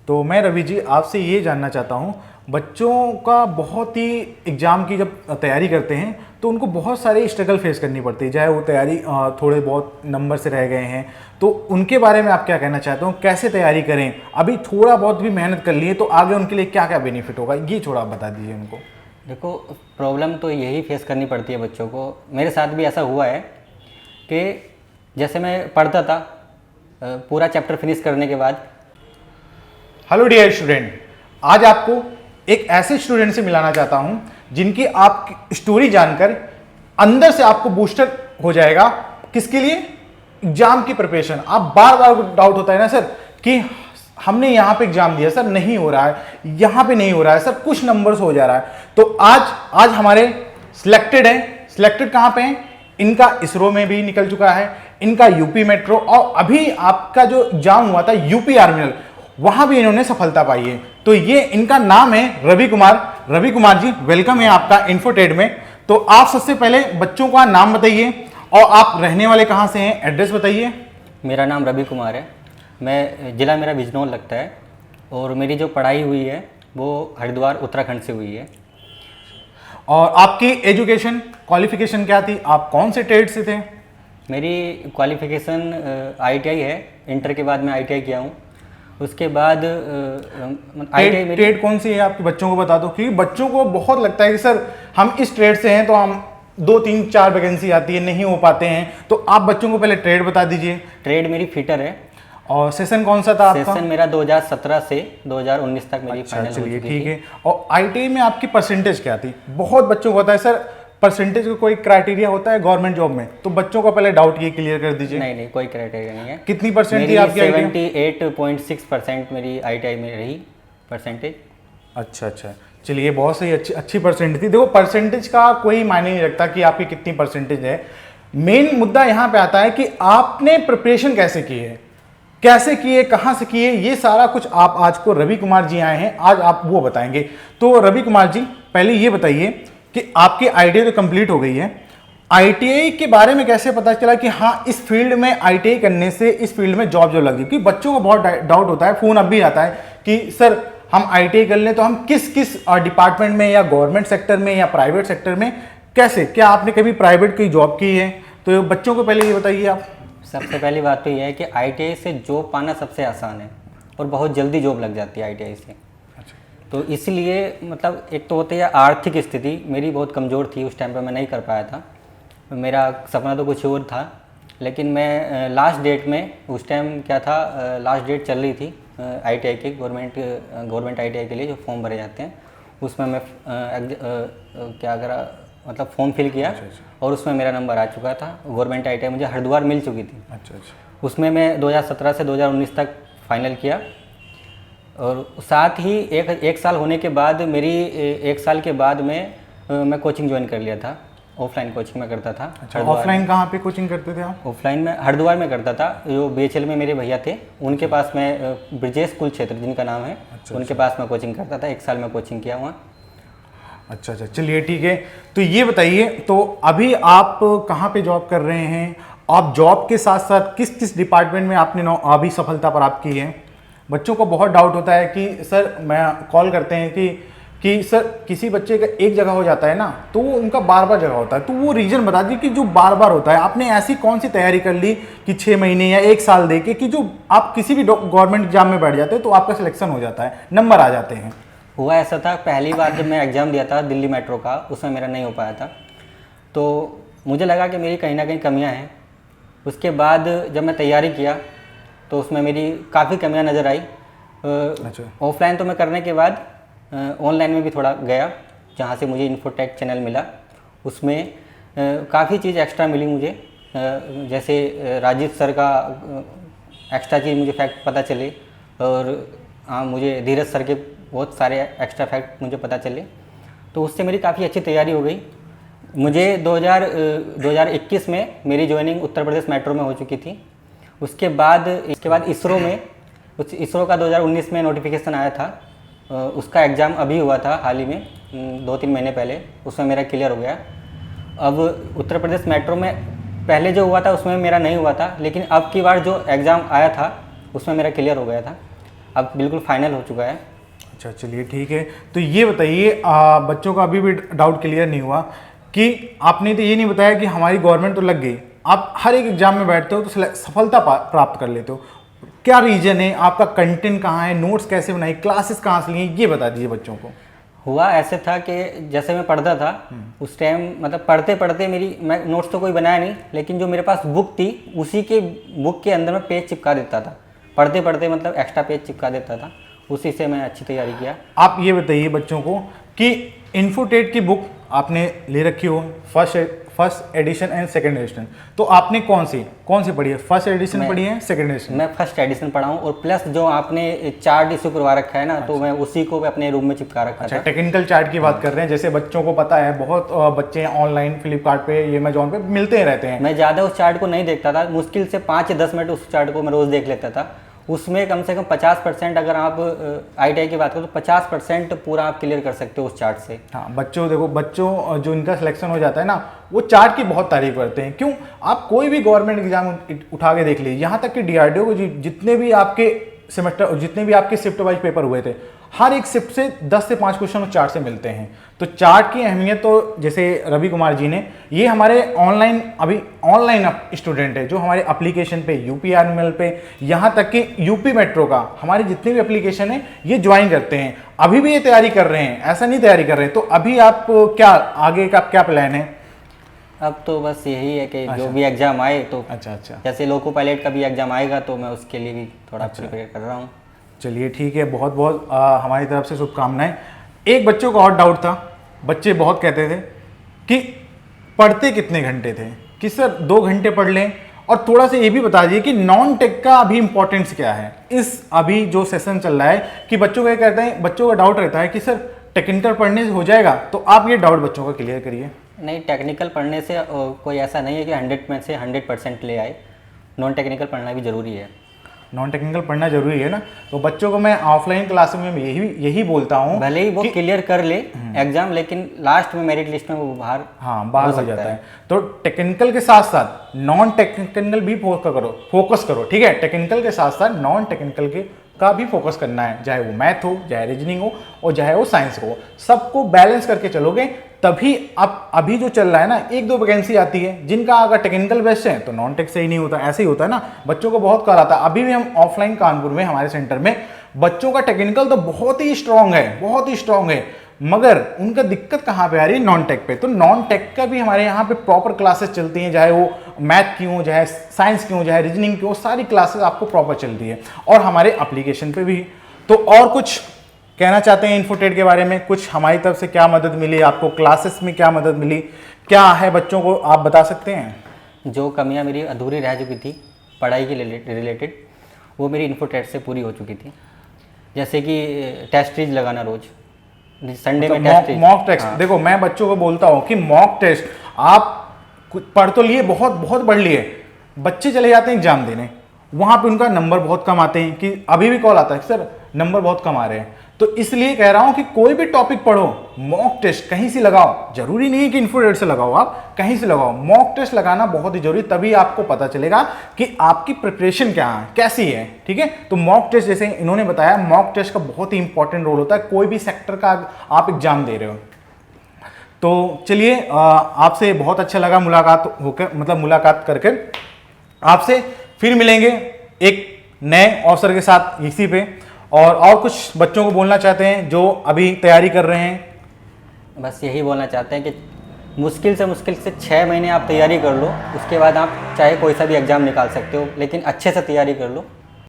तो मैं रवि जी आपसे ये जानना चाहता हूँ, बच्चों का बहुत ही एग्ज़ाम की जब तैयारी करते हैं तो उनको बहुत सारे स्ट्रगल फेस करनी पड़ती है, चाहे वो तैयारी थोड़े बहुत नंबर से रह गए हैं, तो उनके बारे में आप क्या कहना चाहते हो, कैसे तैयारी करें? अभी थोड़ा बहुत भी मेहनत कर लिए तो आगे उनके लिए क्या क्या बेनिफिट होगा, ये थोड़ा आप बता दीजिए उनको। देखो, प्रॉब्लम तो यही फेस करनी पड़ती है बच्चों को। मेरे साथ भी ऐसा हुआ है कि जैसे मैं पढ़ता था, पूरा चैप्टर फिनिश करने के बाद। हेलो डियर स्टूडेंट, आज आपको एक ऐसे स्टूडेंट से मिलाना चाहता हूं जिनकी आप स्टोरी जानकर अंदर से आपको बूस्टर हो जाएगा। किसके लिए? एग्जाम की प्रिपरेशन। आप बार बार डाउट होता है ना सर कि हमने यहां पे एग्जाम दिया सर नहीं हो रहा है, यहां पे नहीं हो रहा है सर, कुछ नंबर्स हो जा रहा है। तो आज हमारे सिलेक्टेड हैं। सिलेक्टेड कहां पे हैं? इनका इसरो में भी निकल चुका है, इनका यूपी मेट्रो, और अभी आपका जो एग्जाम हुआ था यूपी आर्मिनल, वहां भी इन्होंने सफलता पाई है। तो ये इनका नाम है रवि कुमार। रवि कुमार जी, वेलकम है आपका इन्फोटेड में। तो आप सबसे पहले बच्चों का नाम बताइए और आप रहने वाले कहाँ से हैं, एड्रेस बताइए। मेरा नाम रवि कुमार है, मैं ज़िला मेरा बिजनौर लगता है, और मेरी जो पढ़ाई हुई है वो हरिद्वार उत्तराखंड से हुई है। और आपकी एजुकेशन क्वालिफिकेशन क्या थी, आप कौन से ट्रेड से थे? मेरी क्वालिफिकेशन ITI है, इंटर के बाद मैं ITI किया हूँ। उसके बाद ट्रेड कौन सी है आपके? बच्चों को बता दो, क्योंकि बच्चों को बहुत लगता है कि सर हम इस ट्रेड से हैं तो हम 2 3 4 वैकेंसी आती है, नहीं हो पाते हैं। तो आप बच्चों को पहले ट्रेड बता दीजिए। ट्रेड मेरी फिटर है। और सेशन कौन सा था आपका? सेशन मेरा 2017 से 2019 तक मेरी फाइनल हो चलिए चुकी ठीक थी। है। और ITI में आपकी परसेंटेज क्या थी? बहुत बच्चों को होता है सर परसेंटेज का कोई क्राइटेरिया होता है गवर्नमेंट जॉब में, तो बच्चों का पहले डाउट ये क्लियर कर दीजिए। नहीं, कोई क्राइटेरिया नहीं है। कितनी परसेंट थी आपकी? 78.6% मेरी ITI में रही परसेंटेज। अच्छा, चलिए बहुत सही, अच्छी परसेंटेज थी। देखो, परसेंटेज का कोई मायने नहीं रखता कि आपकी कितनी परसेंटेज है। मेन मुद्दा यहाँ पे आता है कि आपने प्रिपरेशन कैसे की है, कैसे किए, कहाँ से किए, ये सारा कुछ आप आज को रवि कुमार जी आए हैं, आज आप वो बताएंगे। तो रवि कुमार जी, पहले ये बताइए कि आपकी ITI तो कंप्लीट हो गई है, ITI के बारे में कैसे पता चला कि हाँ इस फील्ड में ITI करने से इस फील्ड में जॉब जो लगी? क्योंकि बच्चों को बहुत डाउट होता है, फोन अब भी आता है कि सर हम ITI कर लें तो हम किस किस डिपार्टमेंट में, या गवर्नमेंट सेक्टर में या प्राइवेट सेक्टर में, कैसे? क्या आपने कभी प्राइवेट की जॉब की है? तो बच्चों को पहले ये बताइए आप। सबसे पहली बात तो यह है कि ITI से जॉब पाना सबसे आसान है और बहुत जल्दी जॉब लग जाती है ITI से। तो इसलिए मतलब एक तो होती है आर्थिक स्थिति मेरी बहुत कमज़ोर थी, उस टाइम पे मैं नहीं कर पाया था। मेरा सपना तो कुछ और था, लेकिन मैं लास्ट डेट में, उस टाइम क्या था, लास्ट डेट चल रही थी ITI की, गवर्नमेंट ITI के लिए जो फॉर्म भरे जाते हैं, उसमें मैं क्या करा, मतलब फॉर्म फिल किया। और उसमें मेरा नंबर आ चुका था। गवर्नमेंट ITI मुझे हरिद्वार मिल चुकी थी। उसमें मैं 2017 से 2019 तक फाइनल किया। और साथ ही एक साल होने के बाद मेरी 1 साल के बाद में मैं कोचिंग ज्वाइन कर लिया था। ऑफलाइन कोचिंग में करता था। अच्छा, ऑफलाइन कहाँ पे कोचिंग करते थे आप? ऑफलाइन में हरिद्वार में करता था। जो BHL में मेरे भैया थे, उनके पास मैं, ब्रिजेश कुल क्षेत्र जिनका नाम है, उनके पास मैं कोचिंग करता था। 1 साल में कोचिंग किया वहाँ। अच्छा, चलिए ठीक है। तो ये बताइए, तो अभी आप कहाँ पे जॉब कर रहे हैं? आप जॉब के साथ साथ किस किस डिपार्टमेंट में आपने अभी सफलता प्राप्त की है? बच्चों को बहुत डाउट होता है कि सर, मैं कॉल करते हैं कि सर किसी बच्चे का एक जगह हो जाता है ना, तो वो उनका बार बार जगह होता है, तो वो रीज़न बता दीजिए कि जो बार बार होता है। आपने ऐसी कौन सी तैयारी कर ली कि 6 महीने या 1 साल दे के कि जो आप किसी भी गवर्नमेंट एग्जाम में बैठ जाते हैं तो आपका सिलेक्शन हो जाता है, नंबर आ जाते हैं? हुआ ऐसा था, पहली बार जब मैं एग्ज़ाम दिया था दिल्ली मेट्रो का, उसमें मेरा नहीं हो पाया था। तो मुझे लगा कि मेरी कहीं ना कहीं कमियां हैं। उसके बाद जब मैं तैयारी किया तो उसमें मेरी काफ़ी कमियां नज़र आई। ऑफलाइन तो मैं करने के बाद ऑनलाइन में भी थोड़ा गया, जहाँ से मुझे इन्फोटेक चैनल मिला। उसमें काफ़ी चीज़ एक्स्ट्रा मिली मुझे, जैसे राजीव सर का एक्स्ट्रा चीज़ मुझे फैक्ट पता चले, और मुझे धीरज सर के बहुत सारे एक्स्ट्रा फैक्ट मुझे पता चले। तो उससे मेरी काफ़ी अच्छी तैयारी हो गई। मुझे 2021 में मेरी ज्वाइनिंग उत्तर प्रदेश मेट्रो में हो चुकी थी। इसके बाद इसरो का 2019 में नोटिफिकेशन आया था। उसका एग्ज़ाम अभी हुआ था हाल ही में, 2-3 महीने पहले, उसमें मेरा क्लियर हो गया। अब उत्तर प्रदेश मेट्रो में पहले जो हुआ था उसमें मेरा नहीं हुआ था, लेकिन अब की बार जो एग्ज़ाम आया था उसमें मेरा क्लियर हो गया था। अब बिल्कुल फाइनल हो चुका है। अच्छा चलिए ठीक है। तो ये बताइए बच्चों का अभी भी डाउट क्लियर नहीं हुआ कि आपने तो ये नहीं बताया कि हमारी गवर्नमेंट तो लग गई, आप हर एक एग्जाम में बैठते हो तो सफलता प्राप्त कर लेते हो, क्या रीजन है, आपका कंटेंट कहाँ है, नोट्स कैसे बनाई, क्लासेस कहाँ से लिए, ये बता दीजिए बच्चों को। हुआ ऐसे था कि जैसे मैं पढ़ता था उस टाइम, मतलब पढ़ते पढ़ते मैं नोट्स तो कोई बनाया नहीं, लेकिन जो मेरे पास बुक थी उसी के बुक के अंदर मैं पेज चिपका देता था, पढ़ते पढ़ते मतलब एक्स्ट्रा पेज चिपका देता था, उसी से मैं अच्छी तैयारी किया। आप ये बताइए बच्चों को कि इन्फोटेट की बुक आपने ले रखी हो, first edition and second edition, तो आपने कौन सी पढ़ी है, फर्स्ट एडिशन पढ़ी है, सेकंड एडिशन? मैं फर्स्ट एडिशन पढ़ा हूँ, और प्लस जो आपने चार्ट इशू करवा रखा है ना, तो मैं उसी को अपने रूम में चिपका रखा था। टेक्निकल चार्ट की बात कर रहे हैं, जैसे बच्चों को पता है बहुत बच्चे ऑनलाइन फ्लिपकार्ट पे, अमेजॉन पे मिलते रहते हैं। मैं ज़्यादा उस चार्ट को नहीं देखता था, मुश्किल से 5 या 10 मिनट उस चार्ट को मैं रोज़ देख लेता था। उसमें कम से कम 50%, अगर आप ITI की बात करो तो 50% पूरा आप क्लियर कर सकते हो उस चार्ट से। हाँ बच्चों देखो, बच्चों जो इनका सिलेक्शन हो जाता है ना, वो चार्ट की बहुत तारीफ करते हैं। क्यों? आप कोई भी गवर्नमेंट एग्जाम उठा के देख लीजिए, यहाँ तक कि DRDO को जितने भी आपके सेमेस्टर, जितने भी आपके शिफ्ट वाइज पेपर हुए थे, हर एक शिफ्ट से 10 से 5 क्वेश्चन उस चार्ट से मिलते हैं। तो चार्ट की अहमियत, तो जैसे रवि कुमार जी ने, ये हमारे ऑनलाइन स्टूडेंट है जो हमारे एप्लीकेशन पे, UPRML पे, यहाँ तक कि यूपी मेट्रो का, हमारे जितने भी एप्लीकेशन है ये ज्वाइन करते हैं। अभी भी ये तैयारी कर रहे हैं, ऐसा नहीं तैयारी कर रहे हैं। तो अभी आप क्या आगे का क्या प्लान है? अब तो बस यही है कि जो भी एग्जाम आए तो अच्छा जैसे लोको पायलट का भी एग्जाम आएगा तो मैं उसके लिए भी थोड़ा प्रिपेयर कर रहा हूँ। चलिए ठीक है, बहुत बहुत हमारी तरफ से शुभकामनाएं। एक बच्चों का और डाउट था, बच्चे बहुत कहते थे कि पढ़ते कितने घंटे थे, कि सर 2 घंटे पढ़ लें, और थोड़ा सा ये भी बता दीजिए कि नॉन टेक का अभी इंपॉर्टेंस क्या है इस अभी जो सेशन चल रहा है, कि बच्चों का कहते हैं, बच्चों का डाउट रहता है कि सर टेक्निकल पढ़ने से हो जाएगा, तो आप ये डाउट बच्चों का क्लियर करिए। नहीं, टेक्निकल पढ़ने से कोई ऐसा नहीं है कि 100 में से 100% ले आए, नॉन टेक्निकल पढ़ना भी ज़रूरी है। नॉन टेक्निकल पढ़ना जरूरी है ना, तो बच्चों को मैं ऑफलाइन क्लास में यही बोलता हूँ, भले ही वो क्लियर कर ले एग्जाम, लेकिन लास्ट में मेरिट लिस्ट में वो बाहर बाहर हो जाता है। तो टेक्निकल के साथ साथ नॉन टेक्निकल भी फोकस करो, ठीक है? टेक्निकल के साथ साथ नॉन टेक्निकल का भी फोकस करना है, चाहे वो मैथ हो, चाहे रीजनिंग हो, और चाहे वो साइंस हो, सबको बैलेंस करके चलोगे तभी आप, अभी जो चल रहा है ना, 1-2 वैकेंसी आती है, जिनका अगर टेक्निकल बेस्ट है तो नॉन टेक से ही नहीं होता, ऐसे ही होता है ना। बच्चों को बहुत कहा आता है, अभी भी हम ऑफलाइन कानपुर में हमारे सेंटर में बच्चों का टेक्निकल तो बहुत ही स्ट्रांग है, मगर उनका दिक्कत कहाँ पे आ रही है? नॉन टेक पे। तो नॉन टेक का भी हमारे यहाँ पे प्रॉपर क्लासेस चलती हैं, चाहे वो मैथ की हो, चाहे साइंस की हो, चाहे रीजनिंग की हो, सारी क्लासेस आपको प्रॉपर चलती है, और हमारे एप्लीकेशन पे भी। तो और कुछ कहना चाहते हैं इन्फोटेट के बारे में? कुछ हमारी तरफ से क्या मदद मिली आपको, क्लासेस में क्या मदद मिली, क्या है बच्चों को आप बता सकते हैं? जो कमियां मेरी अधूरी रह चुकी थी पढ़ाई के रिलेटेड, वो मेरी इन्फोटेट से पूरी हो चुकी थी। जैसे कि टेस्ट सीरीज लगाना रोज, संडे में टेस्ट, मॉक टेस्ट। देखो मैं बच्चों को बोलता हूँ कि मॉक टेस्ट आप पढ़ तो लिए, बहुत पढ़ लिए, बच्चे चले जाते हैं एग्जाम देने, वहां पे उनका नंबर बहुत कम आते हैं, कि अभी भी कॉल आता है सर नंबर बहुत कम आ रहे हैं। तो इसलिए कह रहा हूं कि कोई भी टॉपिक पढ़ो, मॉक टेस्ट कहीं से लगाओ, जरूरी नहीं है कि इन्फोटेट से लगाओ, आप कहीं से लगाओ, मॉक टेस्ट लगाना बहुत ही जरूरी, तभी आपको पता चलेगा कि आपकी प्रिपरेशन क्या है, कैसी है, ठीक है? तो मॉक टेस्ट, जैसे इन्होंने बताया, मॉक टेस्ट का बहुत ही इंपॉर्टेंट रोल होता है, कोई भी सेक्टर का आप एग्जाम दे रहे हो। तो चलिए, आपसे बहुत अच्छा लगा मुलाकात होकर, मतलब मुलाकात करके। आपसे फिर मिलेंगे एक नए अवसर के साथ इसी पे, और कुछ बच्चों को बोलना चाहते हैं जो अभी तैयारी कर रहे हैं? बस यही बोलना चाहते हैं कि मुश्किल से 6 महीने आप तैयारी कर लो, उसके बाद आप चाहे कोई सा भी एग्ज़ाम निकाल सकते हो, लेकिन अच्छे से तैयारी कर लो।